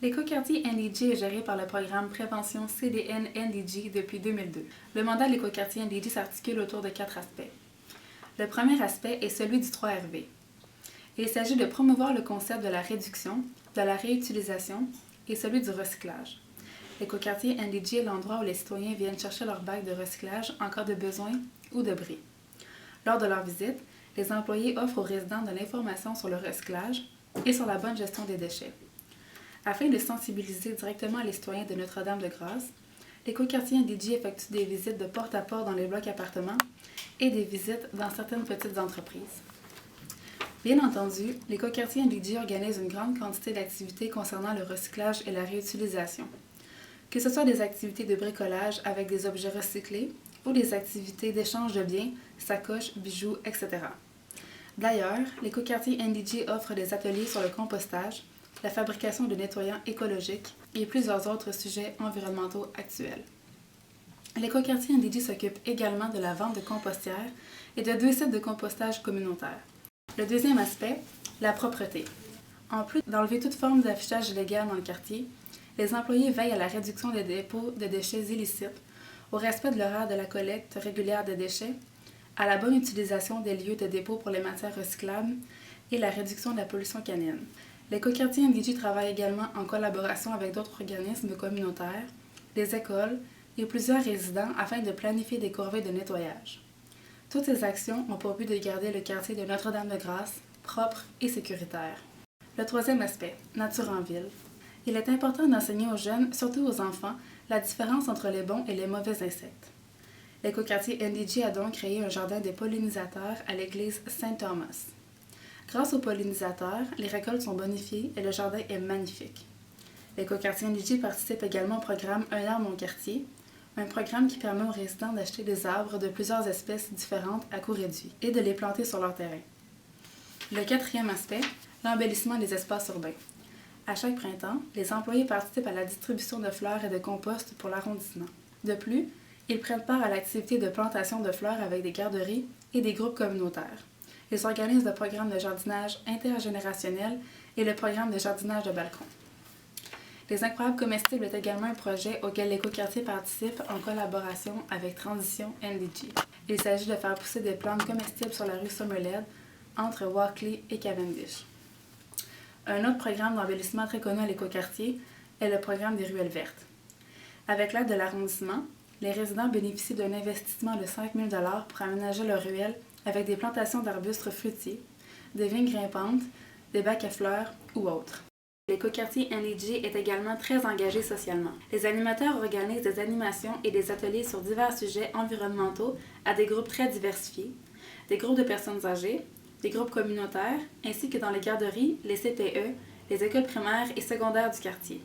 L'écoquartier NDG est géré par le programme Prévention CDN-NDG depuis 2002. Le mandat de l'écoquartier NDG s'articule autour de 4 aspects. Le premier aspect est celui du 3RV. Il s'agit de promouvoir le concept de la réduction, de la réutilisation et celui du recyclage. L'écoquartier NDG est l'endroit où les citoyens viennent chercher leur bac de recyclage en cas de besoin ou de bris. Lors de leur visite, les employés offrent aux résidents de l'information sur le recyclage et sur la bonne gestion des déchets. Afin de sensibiliser directement les citoyens de Notre-Dame-de-Grâce, l'écoquartier NDG effectue des visites de porte à porte dans les blocs appartements et des visites dans certaines petites entreprises. Bien entendu, l'écoquartier NDG organise une grande quantité d'activités concernant le recyclage et la réutilisation. Que ce soit des activités de bricolage avec des objets recyclés ou des activités d'échange de biens, sacoches, bijoux, etc. D'ailleurs, l'écoquartier NDG offre des ateliers sur le compostage, la fabrication de nettoyants écologiques et plusieurs autres sujets environnementaux actuels. L'écoquartier NDG s'occupe également de la vente de compostières et de 2 sites de compostage communautaires. Le deuxième aspect, la propreté. En plus d'enlever toute forme d'affichage illégal dans le quartier, les employés veillent à la réduction des dépôts de déchets illicites, au respect de l'horaire de la collecte régulière de déchets, à la bonne utilisation des lieux de dépôt pour les matières recyclables et la réduction de la pollution canine. L'écoquartier NDG travaille également en collaboration avec d'autres organismes communautaires, des écoles et plusieurs résidents afin de planifier des corvées de nettoyage. Toutes ces actions ont pour but de garder le quartier de Notre-Dame-de-Grâce propre et sécuritaire. Le troisième aspect, nature en ville. Il est important d'enseigner aux jeunes, surtout aux enfants, la différence entre les bons et les mauvais insectes. L'écoquartier NDG a donc créé un jardin des pollinisateurs à l'église Saint-Thomas. Grâce aux pollinisateurs, les récoltes sont bonifiées et le jardin est magnifique. L'écoquartier NDG participe également au programme Un arbre mon quartier, un programme qui permet aux résidents d'acheter des arbres de plusieurs espèces différentes à coût réduit et de les planter sur leur terrain. Le quatrième aspect, l'embellissement des espaces urbains. À chaque printemps, les employés participent à la distribution de fleurs et de compost pour l'arrondissement. De plus, ils prennent part à l'activité de plantation de fleurs avec des garderies et des groupes communautaires. Ils organisent le programme de jardinage intergénérationnel et le programme de jardinage de balcon. Les incroyables comestibles est également un projet auquel l'écoquartier participe en collaboration avec Transition NDG. Il s'agit de faire pousser des plantes comestibles sur la rue Somerled entre Walkley et Cavendish. Un autre programme d'embellissement très connu à l'écoquartier est le programme des ruelles vertes. Avec l'aide de l'arrondissement, les résidents bénéficient d'un investissement de 5 000 $ pour aménager leurs ruelles avec des plantations d'arbustes fruitiers, des vignes grimpantes, des bacs à fleurs ou autres. L'écoquartier NDG est également très engagé socialement. Les animateurs organisent des animations et des ateliers sur divers sujets environnementaux à des groupes très diversifiés, des groupes de personnes âgées, des groupes communautaires, ainsi que dans les garderies, les CPE, les écoles primaires et secondaires du quartier.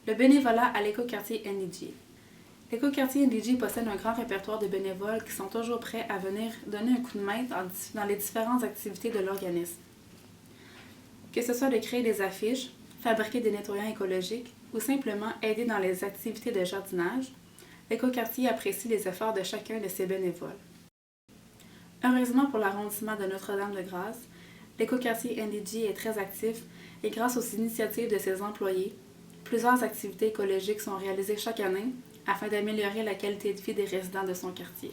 Le bénévolat à l'écoquartier NDG. L'écoquartier NDG possède un grand répertoire de bénévoles qui sont toujours prêts à venir donner un coup de main dans les différentes activités de l'organisme. Que ce soit de créer des affiches, fabriquer des nettoyants écologiques ou simplement aider dans les activités de jardinage, l'écoquartier apprécie les efforts de chacun de ses bénévoles. Heureusement pour l'arrondissement de Notre-Dame-de-Grâce, l'écoquartier NDG est très actif et grâce aux initiatives de ses employés, plusieurs activités écologiques sont réalisées chaque année afin d'améliorer la qualité de vie des résidents de son quartier.